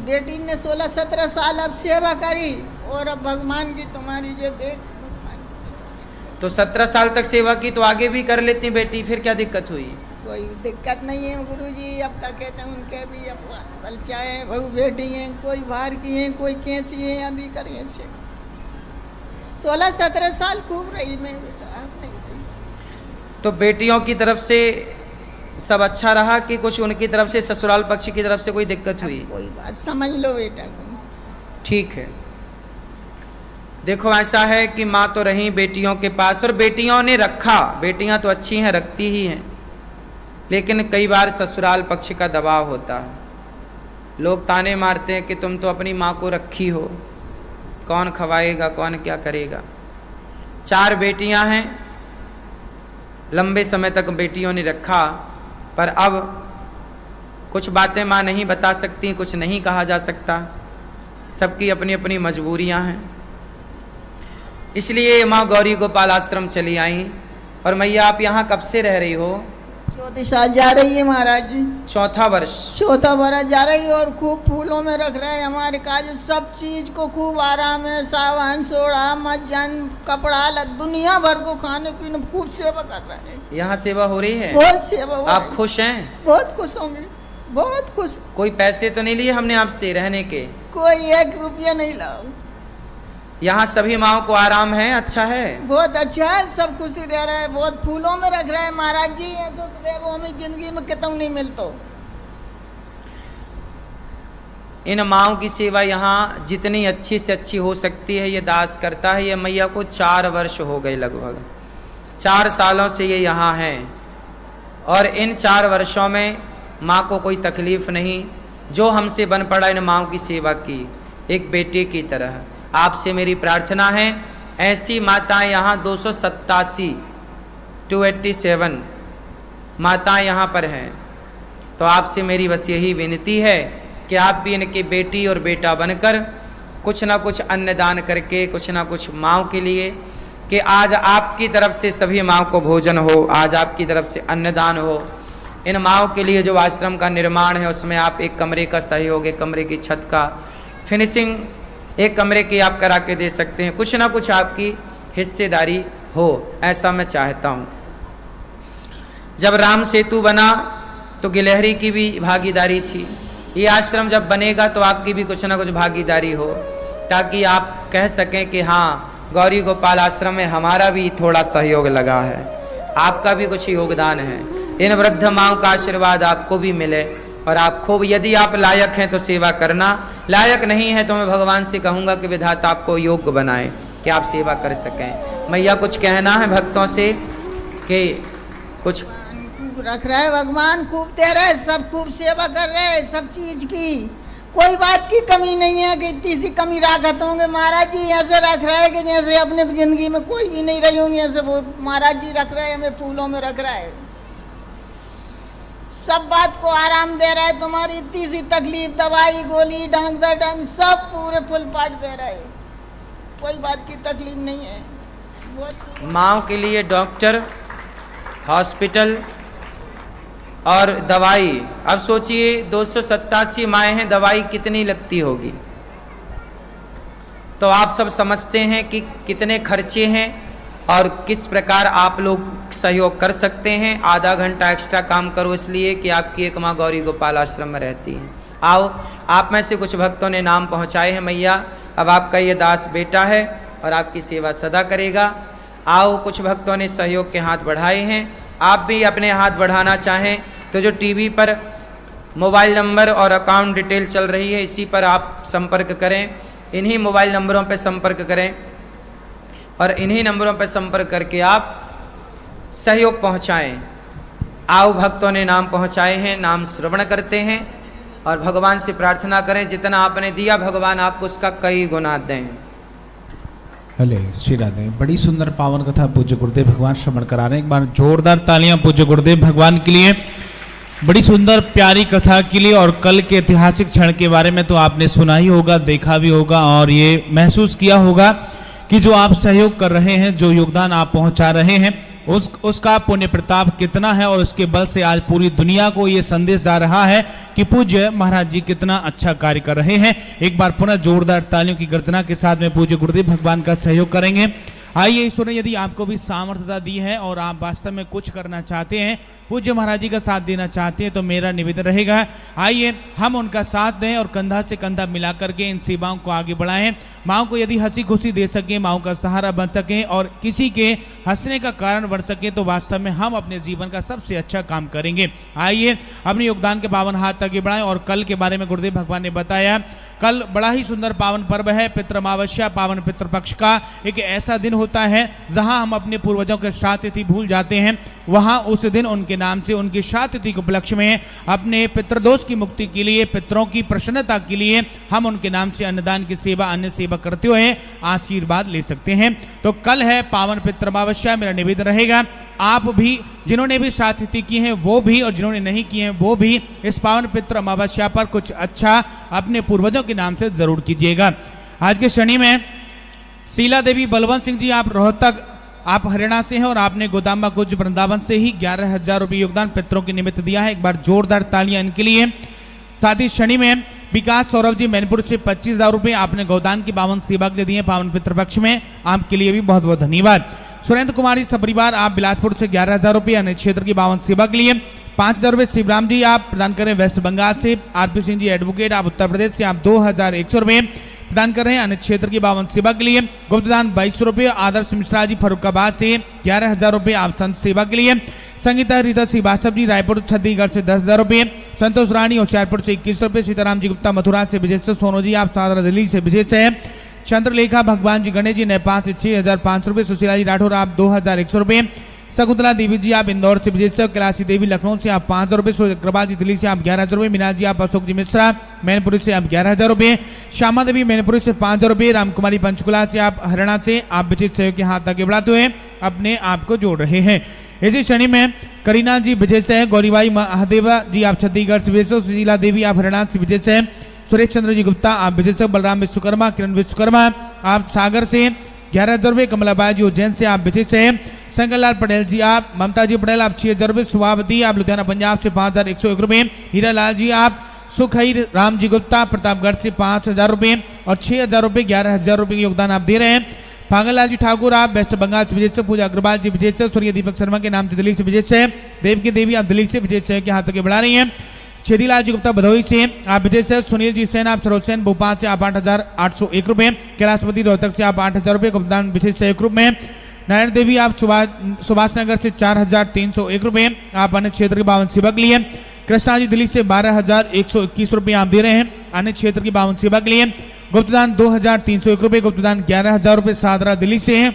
बेटी ने 16-17 साल अब सेवा करी। और अब भगवान की तुम्हारी जो देख, तो 17 साल तक सेवा की तो आगे भी कर लेती बेटी, फिर क्या दिक्कत हुई? कोई दिक्कत नहीं है गुरुजी। अब क्या कहते हैं, उनके भी अब बच्चा है, बहु बेटी हैं, कोई बाहर की हैं, कोई कैसी है, आदि करिए से। 16-17 साल खूब रही मैं बेटा, अब नहीं रही। तो बेटियों की तरफ से सब अच्छा रहा कि कुछ उनकी तरफ से, ससुराल पक्ष की तरफ से कोई दिक्कत हुई? कोई बात समझ लो बेटा को। ठीक है। देखो ऐसा है कि माँ तो रही बेटियों के पास और बेटियों ने रखा, बेटियां तो अच्छी हैं, रखती ही हैं, लेकिन कई बार ससुराल पक्ष का दबाव होता है। लोग ताने मारते हैं कि तुम तो अपनी माँ को रखी हो, कौन खवाएगा, कौन क्या करेगा। 4 बेटियां हैं, लंबे समय तक बेटियों ने रखा, पर अब कुछ बातें माँ नहीं बता सकती, कुछ नहीं कहा जा सकता, सबकी अपनी अपनी मजबूरियां हैं। इसलिए माँ गौरी गोपाल आश्रम चली आई। और मैया आप यहाँ कब से रह रही हो? 34 साल जा रही है महाराज जी। 4था वर्ष? 4था वर्ष जा रही है। और खूब फूलों में रख रहे हैं हमारे काज, सब चीज को खूब आराम है, सावन सोड़ा मज्जन कपड़ा दुनिया भर को खाने पीने खूब सेवा कर रहे हैं। यहाँ सेवा हो रही है? बहुत सेवा हो आप रही। खुश हैं? बहुत खुश होंगे, बहुत खुश। कोई पैसे तो नहीं लिए हमने आपसे रहने के? कोई 1 रुपया नहीं लाओ। यहाँ सभी माओ को आराम है? अच्छा है, बहुत अच्छा है, सब खुशी रह रहे हैं, बहुत फूलों में रख रहे हैं महाराज जी। ऐसा तो वो हमें जिंदगी में कितना नहीं मिलता। इन माओ की सेवा यहाँ जितनी अच्छी से अच्छी हो सकती है ये दास करता है। ये मैया को 4 वर्ष हो गए, लगभग 4 सालों से ये यहाँ हैं और इन 4 वर्षों में माँ को कोई तकलीफ नहीं। जो हमसे बन पड़ा इन माओ की सेवा की, एक बेटे की तरह। आपसे मेरी प्रार्थना है, ऐसी माताएं यहाँ 287 माताएं यहाँ पर हैं। तो आपसे मेरी बस यही विनती है कि आप भी इनके बेटी और बेटा बनकर कुछ ना कुछ अन्नदान करके, कुछ ना कुछ माँओं के लिए, कि आज आपकी तरफ से सभी माँओं को भोजन हो, आज आपकी तरफ से अन्नदान हो। इन माँओं के लिए जो आश्रम का निर्माण है उसमें आप एक कमरे का सहयोग, एक कमरे की छत का फिनिशिंग, एक कमरे की आप करा के दे सकते हैं। कुछ ना कुछ आपकी हिस्सेदारी हो, ऐसा मैं चाहता हूँ। जब राम सेतु बना तो गिलहरी की भी भागीदारी थी। ये आश्रम जब बनेगा तो आपकी भी कुछ ना कुछ भागीदारी हो, ताकि आप कह सकें कि हाँ, गौरी गोपाल आश्रम में हमारा भी थोड़ा सहयोग लगा है, आपका भी कुछ योगदान है। इन वृद्ध माँओं का आशीर्वाद आपको भी मिले और आप खूब, यदि आप लायक हैं तो सेवा करना, लायक नहीं है तो मैं भगवान से कहूँगा कि विधाता आपको योग्य बनाए कि आप सेवा कर सकें। मैया कुछ कहना है भक्तों से कि कुछ? रख रहा है भगवान, खूब दे रहे, सब खूब सेवा कर रहे, सब चीज की कोई बात की कमी नहीं है कि इतनी सी कमी राखत होंगे। महाराज जी ऐसे रख रहे हैं कि जैसे अपने जिंदगी में कोई भी नहीं रही होंगी, ऐसे वो महाराज जी रख रहे हैं, हमें फूलों में रख रहा है, सब बात को आराम दे रहा है। तुम्हारी इतनी सी तकलीफ, दवाई गोली डंग डंग सब पूरे फुल पाट दे रहा है, कोई बात की तकलीफ नहीं है। बहुत माँओं के लिए डॉक्टर, हॉस्पिटल और दवाई। अब सोचिए 287 माएँ हैं, दवाई कितनी लगती होगी, तो आप सब समझते हैं कि कितने खर्चे हैं और किस प्रकार आप लोग सहयोग कर सकते हैं। आधा घंटा एक्स्ट्रा काम करो इसलिए कि आपकी एक माँ गौरी गोपाल आश्रम में रहती है। आओ, आप में से कुछ भक्तों ने नाम पहुँचाए हैं मैया, अब आपका ये दास बेटा है और आपकी सेवा सदा करेगा। आओ, कुछ भक्तों ने सहयोग के हाथ बढ़ाए हैं, आप भी अपने हाथ बढ़ाना चाहें तो जो टीवी पर मोबाइल नंबर और अकाउंट डिटेल चल रही है इसी पर आप संपर्क करें, इन्हीं मोबाइल नंबरों पर संपर्क करें और इन्हीं नंबरों पर संपर्क करके आप सहयोग पहुंचाएं। आओ, भक्तों ने नाम पहुंचाए हैं, नाम श्रवण करते हैं और भगवान से प्रार्थना करें जितना आपने दिया भगवान आपको उसका कई गुना दें। हले श्री राधे। बड़ी सुंदर पावन कथा पूज्य गुरुदेव भगवान श्रवण करा रहे हैं। एक बार जोरदार तालियां पूज्य गुरुदेव भगवान के लिए, बड़ी सुंदर प्यारी कथा के लिए। और कल के ऐतिहासिक क्षण के बारे में तो आपने सुना ही होगा, देखा भी होगा और ये महसूस किया होगा कि जो आप सहयोग कर रहे हैं, जो योगदान आप पहुंचा रहे हैं, उसका पुण्य प्रताप कितना है और उसके बल से आज पूरी दुनिया को ये संदेश जा रहा है कि पूज्य महाराज जी कितना अच्छा कार्य कर रहे हैं। एक बार पुनः जोरदार तालियों की गर्जना के साथ में पूज्य गुरुदेव भगवान का सहयोग करेंगे। आइए ईश्वर ने यदि आपको भी सामर्थ्यता दी है और आप वास्तव में कुछ करना चाहते हैं, पूज्य महाराज जी का साथ देना चाहते हैं, तो मेरा निवेदन रहेगा आइए हम उनका साथ दें और कंधा से कंधा मिला करके इन सेवाओं को आगे बढ़ाएं। माँओं को यदि हंसी खुशी दे सकें, माँओं का सहारा बन सकें और किसी के हंसने का कारण बन सके, तो वास्तव में हम अपने जीवन का सबसे अच्छा काम करेंगे। आइए अपने योगदान के पावन हाथ आगे बढ़ाएं। और कल के बारे में गुरुदेव भगवान ने बताया, कल बड़ा ही सुंदर पावन पर्व है, पितृमावस्या, पावन पितृपक्ष का एक ऐसा दिन होता है जहां हम अपने पूर्वजों के श्राद्ध तिथि भूल जाते हैं। वहां उस दिन उनके नाम से, उनकी श्राद्ध तिथि के उपलक्ष्य में अपने पितृदोष की मुक्ति के लिए, पितरों की प्रसन्नता के लिए हम उनके नाम से अन्नदान की सेवा, अन्य सेवा करते हुए आशीर्वाद ले सकते हैं। तो कल है पावन पितृमावस्या। मेरा निवेदन रहेगा आप भी, जिन्होंने भी श्राद्ध तिथि की हैं वो भी और जिन्होंने नहीं की हैं वो भी, इस पावन पितृ अमावस्या पर कुछ अच्छा अपने पूर्वजों के नाम से जरूर कीजिएगा। आज के शनि में शीला देवी बलवंत सिंह जी, आप रोहतक, आप हरियाणा से हैं और आपने गोदामा कुछ वृंदावन से ही 11,000 रुपये योगदान पितरों के निमित्त दिया है। एक बार जोरदार तालियां इनके लिए। साथ ही शनि में विकास सौरभ जी मैनपुर से 25,000 रुपये आपने गोदान की पावन सेवा के लिए दिए पावन पितृपक्ष में, आपके लिए भी बहुत बहुत धन्यवाद। सुरेंद्र कुमारी सपरिवार, आप बिलासपुर से 11,000 रुपये अन्य क्षेत्र की पावन सेवा के लिए। 5,000 रुपये शिवराम जी आप प्रदान करें वेस्ट बंगाल से। आरपी सिंह जी एडवोकेट, आप उत्तर प्रदेश से, आप 2,100 रुपये प्रदान कर रहे हैं अन्य क्षेत्र की पावन सेवा के लिए। गुप्तदान 2200 रुपये। आदर्श मिश्रा जी फरुखाबाद से 11,000 रुपये आप संत सेवा के लिए। संगीता रीता श्रीवास्तव जी रायपुर छत्तीसगढ़ से 10,000 रुपये। संतोष रानी होशियारपुर से 21 रुपये। सीताराम जी गुप्ता मथुरा से विजय से। सोनू जी आप सादरा दिल्ली से विजय से। चंद्रलेखा भगवान जी गणेश जी नेपाल से 6,500 रुपये। सुशीला जी राठौर आप 2,100 रुपये। शकुंतला देवी जी आप इंदौर से विजय से। कैलाशी देवी लखनऊ से आप 5,000 रुपये। सूर्यकृपा जी दिल्ली से आप 11,000 रुपये। मीना जी आप अशोक जी मिश्रा मैनपुरी से आप 11,000 रुपये। श्यामा देवी मैनपुरी से 5,000 रुपये। रामकुमारी पंचकुला से आप हरियाणा से आप विचित सहयोग के हाथ आगे बढ़ाते हुए अपने आप को जोड़ रहे हैं। इसी शनि में करीना जी विजय से। गौरीबाई महादेवा जी आप छत्तीसगढ़ से विजय से। सुशीला देवी आप हरियाणा से विजय से। सुरेश चंद्र जी गुप्ता आप विजय से। बलराम विश्वकर्मा, किरण विश्वकर्मा आप सागर से 11,000 रुपये। कमलाबाई जी उज्जैन से आप विजय से। शंकरलाल पटेल जी आप, ममता जी पटेल आप 6,000 रुपये। सुभावती आप लुधियाना पंजाब से 5,101 रुपये। हीरा लाल जी आप सुखई राम जी गुप्ता प्रतापगढ़ से 5,000 रुपये और 6,000 रुपये 11,000 रुपये के योगदान आप दे रहे हैं। पागललाल जी ठाकुर आप वेस्ट बंगाल से विजय से। पूजा अग्रवाल जी विजय से। स्वर्गीय दीपक शर्मा के नाम से दिल्ली से विजय से। देव की देवी आप दिल्ली से विजय से के हाथ आगे बढ़ा रही हैं। छेदीलाल जी गुप्ता भदोही से आप विजय से। सुनील जी सेन आप सरोज सेन भोपाल से आप 8,801 रुपये। कैलाशपति रोहतक से आप 8,000 रुपये गुप्तान विशेष सहयोग रूप में। नारायण देवी आप सुभाष नगर से 4,301 रुपये आप अन्य क्षेत्र की पावन सेवा के लिए। कृष्णा जी दिल्ली से 12,121 रुपये आप दे रहे हैं अन्य क्षेत्र की पावन सेवा के लिए। गुप्तदान 2,301 रुपये। गुप्तदान 11,000 रुपये सादरा दिल्ली से है।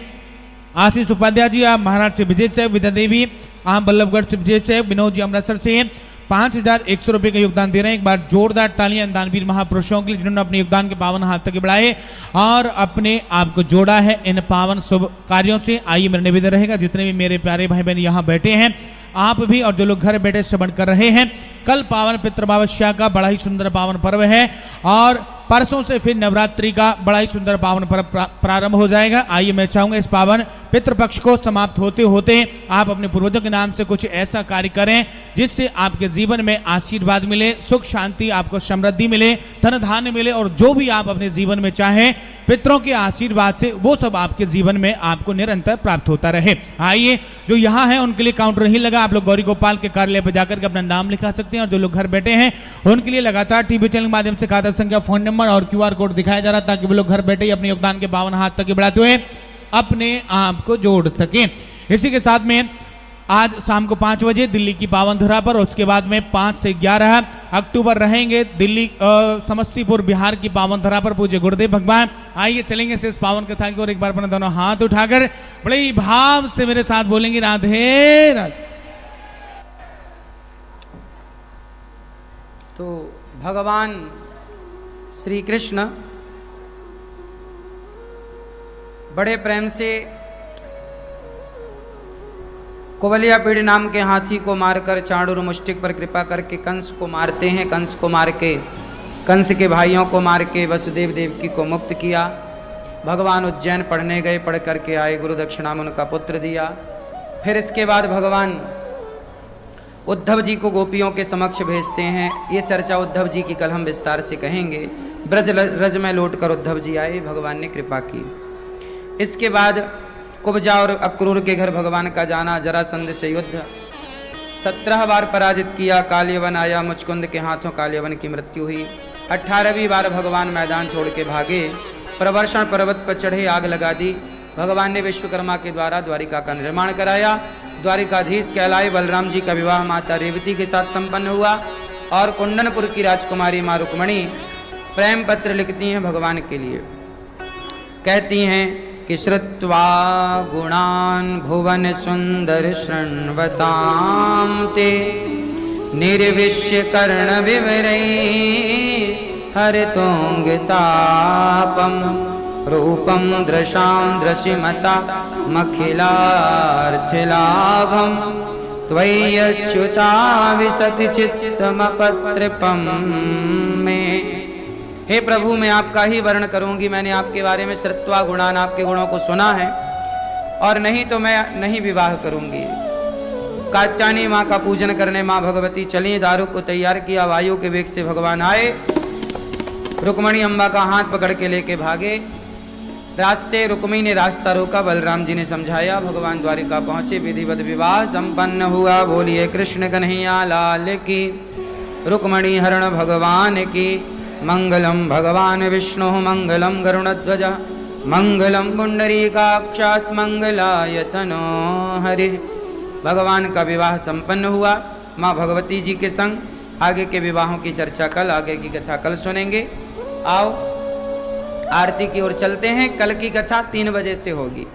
आशीष उपाध्याय जी आप महाराष्ट्र से विजय से। विद्या देवी आम बल्लभगढ़ से विनोद जी अमृतसर से 5100 रुपए का योगदान दे रहे हैं। एक बार जोरदार तालियां दानवीर महापुरुषों के लिए जिन्होंने अपने योगदान के पावन हाथ तक बढ़ाए और अपने आप को जोड़ा है इन पावन शुभ कार्यों से। आइए मेरा निवेदन रहेगा, जितने भी मेरे प्यारे भाई बहन यहाँ बैठे हैं, आप भी और जो लोग घर बैठे श्रवण कर रहे हैं, कल पावन पितृअमावस्या का बड़ा ही सुंदर पावन पर्व है और परसों से फिर नवरात्रि का बड़ा ही सुंदर पावन पर्व प्रारंभ हो जाएगा। आइए मैं चाहूंगा इस पावन पितृपक्ष को समाप्त होते होते आप अपने पूर्वजों के नाम से कुछ ऐसा कार्य करें जिससे आपके जीवन में आशीर्वाद मिले, सुख शांति, आपको समृद्धि मिले, धन धान्य मिले और जो भी आप अपने जीवन में चाहें पितरों के आशीर्वाद से वो सब आपके जीवन में आपको निरंतर प्राप्त होता रहे। आइए जो यहाँ है उनके लिए काउंटर नहीं लगा, आप लोग गौरी गोपाल के कार्यालय पर जाकर के अपना नाम लिखा सकते हैं और जो लोग घर बैठे हैं उनके लिए लगातार टीवी चैनल के माध्यम से खाता संख्या, फोन नंबर और QR कोड दिखाया जा रहा है ताकि वो लोग घर बैठे ही अपने योगदान के पावन हाथ तक बढ़ाते हुए अपने आप को जोड़ सके। इसी के साथ में आज शाम को 5 बजे दिल्ली की पावन धरा पर, उसके बाद में 5 से 11 अक्टूबर रहेंगे दिल्ली समस्तीपुर बिहार की पावन धरा पर पूज्य गुरुदेव भगवान। आइए चलेंगे से इस पावन कथा की और एक बार अपने दोनों हाथ उठाकर बड़े ही भाव से मेरे साथ बोलेंगे राधे राधे। तो भगवान श्री कृष्ण बड़े प्रेम से कुवलिया पीड़ नाम के हाथी को मारकर चाणूर मुष्टिक पर कृपा करके कंस को मारते हैं। कंस को मार के, कंस के भाइयों को मार के वसुदेव देवकी को मुक्त किया। भगवान उज्जैन पढ़ने गए, पढ़ करके आए, गुरु दक्षिणा में उनका पुत्र दिया। फिर इसके बाद भगवान उद्धव जी को गोपियों के समक्ष भेजते हैं। ये चर्चा उद्धव जी की कल हम विस्तार से कहेंगे। ब्रज में लौट कर उद्धव जी आए, भगवान ने कृपा की। इसके बाद कुब्जा और अक्रूर के घर भगवान का जाना, जरासंध से युद्ध, 17 बार पराजित किया। काल्यवन आया, मुचकुंद के हाथों काल्यवन की मृत्यु हुई। 18वीं बार भगवान मैदान छोड़ के भागे, प्रवर्षण पर्वत पर चढ़े, आग लगा दी। भगवान ने विश्वकर्मा के द्वारा द्वारिका का निर्माण कराया। द्वारिकाधीश कहलाए। बलराम जी का विवाह माता रेवती के साथ संपन्न हुआ और कुंडनपुर की राजकुमारी मां रुक्मणी प्रेम पत्र लिखती हैं भगवान के लिए। कहती हैं कि श्रुत्वा गुणान भुवन सुंदर शृण्वतां ते निर्विश्य कर्ण विवरै हरितोंगतापम रूपम दृशां दृशिमता मखिलार्थिलाभम त्वय्यच्युता विसति चित्तमपत्रपम में। हे प्रभु, मैं आपका ही वर्ण करूंगी। मैंने आपके बारे में श्रुत्वा गुणान, आपके गुणों को सुना है और नहीं तो मैं नहीं विवाह करूंगी। कात्यायनी माँ का पूजन करने माँ भगवती चली। दारू को तैयार किया, वायु के वेग से भगवान आए। रुक्मणी अम्बा का हाथ पकड़ के लेके भागे। रास्ते रुक्मी ने रास्ता रोका, बलराम जी ने समझाया। भगवान द्वारिका पहुंचे, विधिवत विवाह संपन्न हुआ। बोलिए कृष्ण कन्हैया लाल की, रुक्मणी हरण भगवान की। मंगलम भगवान विष्णु मंगलम गरुणध्वज मंगलम पुंडरीकाक्षात् मंगलाय तनो हरि। भगवान का विवाह संपन्न हुआ माँ भगवती जी के संग। आगे के विवाहों की चर्चा कल, आगे की कथा कल सुनेंगे। आओ आरती की ओर चलते हैं। कल की कथा 3 बजे से होगी,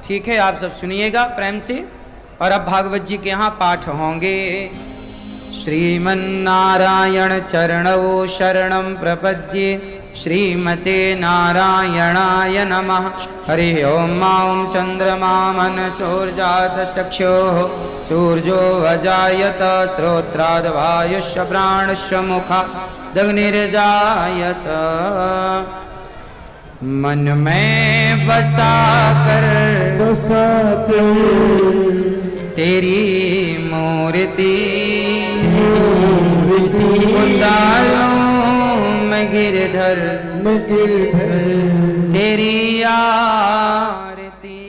ठीक है? आप सब सुनिएगा प्रेम से। और अब भागवत जी के यहाँ पाठ होंगे। श्रीमन्नारायण चरणवो शरणं प्रपद्ये, श्रीमते नारायणाय नमः। हरि ओं। मां चंद्रमा मनसोर्जातचक्षुः सूर्यो अजायत, श्रोत्राद्वायुश्च प्राणश्च मुखादग्निर्जायत। मन में बसा कर तेरी मूर्ति उतारूं मैं गिरधर तेरी आरती।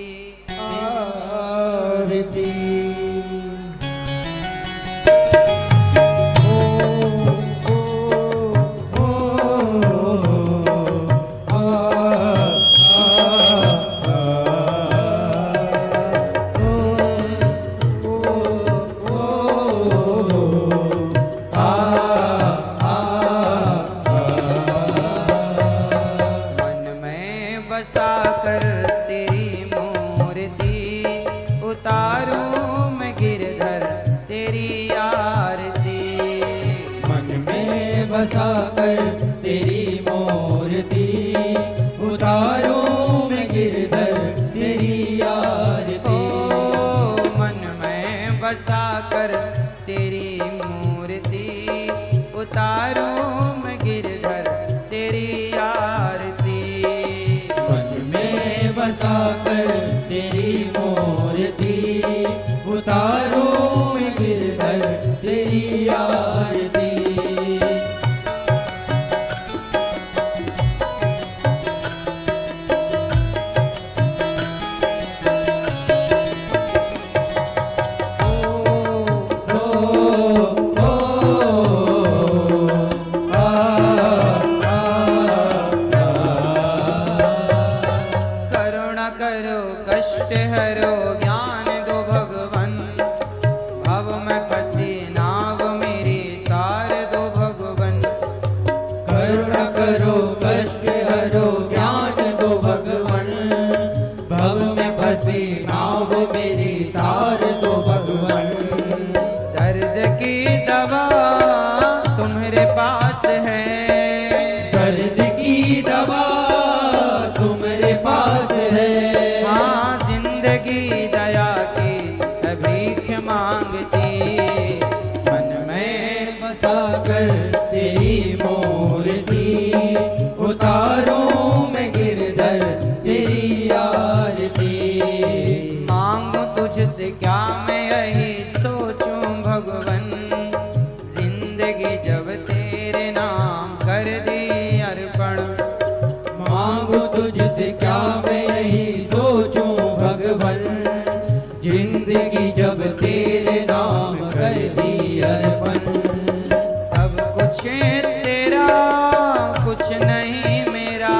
तेरी मूर्ति उतारूं मैं गिरधर बसा कर तेरी मूर्ति उतारूं मैं गिरधर तेरी आरती। मन में बसा कर तेरी मूर्ति उतारूं मैं गिरधर तेरी आरती। मन में बसा कर तेरी मूर्ति उतारूं मैं गिरधर तेरी आरती। करुणा करो कष्ट हरो ज्ञान दो भगवन, भव में फंसी नाव मेरी तार दो भगवन। करुणा करो कष्ट हरो ज्ञान दो भगवन, भव में फंसी नाव मेरी तार दो भगवन। दर्द की दवा तुम्हारे पास है, दर्द की दवा तुम्हारे पास है। हाँ जिंदगी दया की भीख मांगती। मन में बसा कर तेरी मूर्ति उतारूं मैं गिरधर तेरी आरती। मांगू तुझसे क्या मैं यही सोचूं भगवन, जिंदगी जब तेरे नाम कर दी अर्पण। मांगू तुझसे क्या मैं यही सोचूं भगवन, जिंदगी जब तेरे नाम कर दी अर्पण। सब कुछ तेरा कुछ नहीं मेरा,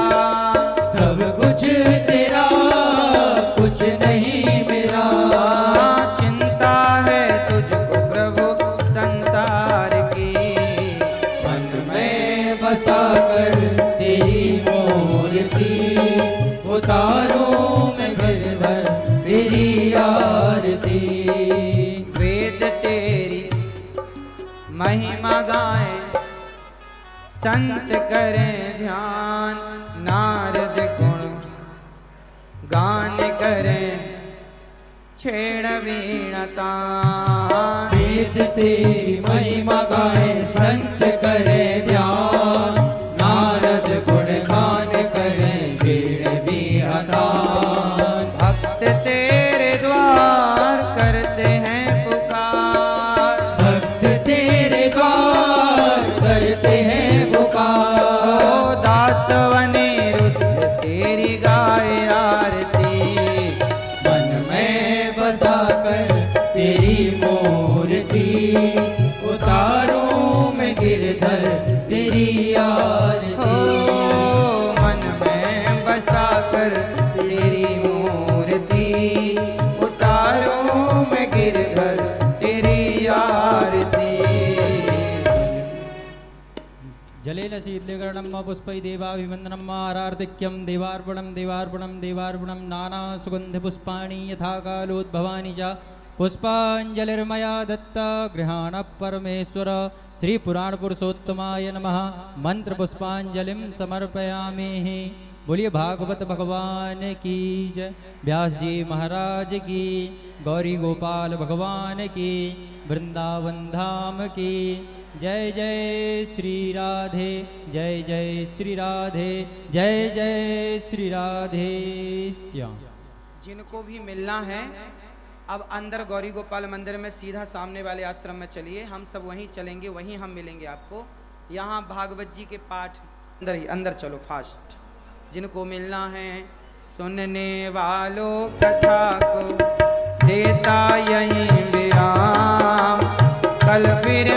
सब कुछ तेरा कुछ नहीं मेरा। चिंता है तुझको प्रभु संसार की। मन में बसा कर तेरी मूर्ति उतारूं मैं गिरधर तेरी आरती। वेद तेरी महिमा गाएं, संत करें ध्यान, नारद गुण गान करें छेड़ वीणा तान। वेद तेरी महिमा गाए संत करे ध्यान, नारद गुण गान करे छेड़ वीणा तान। भक्त तेरे द्वार करते हैं पुकार, भक्त तेरे द्वार करते हैं पुकार। ओ दास अनिरुद्ध तेरी गाए आरती। मन में बसा कर तेरी मूर्ति उतारूं मैं गिरधर तेरी आरती। मन में बसा कर तेरी मूर्ति उतारूं मैं गिरधर तेरी आरती। जलेन शीतलीकरणं पुष्पै देवाभिवन्दनम् आरार्तिक्यं देवार्पणं देवार्पणं देवार्पणं नाना सुगन्धपुष्पाणि यथा कालोद्भवानि च पुष्पाञ्जलिर्मया दत्ता गृहाण परमेश्वर। श्री पुराण पुरुषोत्तमाय नमः। मंत्र पुष्पांजलिं समर्पयामि। बोलिए भागवत भगवान की जय, व्यास जी महाराज की, गौरी गोपाल भगवान की, वृंदावन धाम की जय। जय श्री राधे, जय जय श्री राधे, जय जय श्री राधे श्याम। जिनको भी मिलना है अब अंदर गौरी गोपाल मंदिर में सीधा सामने वाले आश्रम में चलिए, हम सब वहीं चलेंगे, वहीं हम मिलेंगे आपको। यहाँ भागवत जी के पाठ अंदर ही, अंदर चलो फास्ट। जिनको मिलना है सुनने वालों कथा को देता यहीं विराम, कल फिर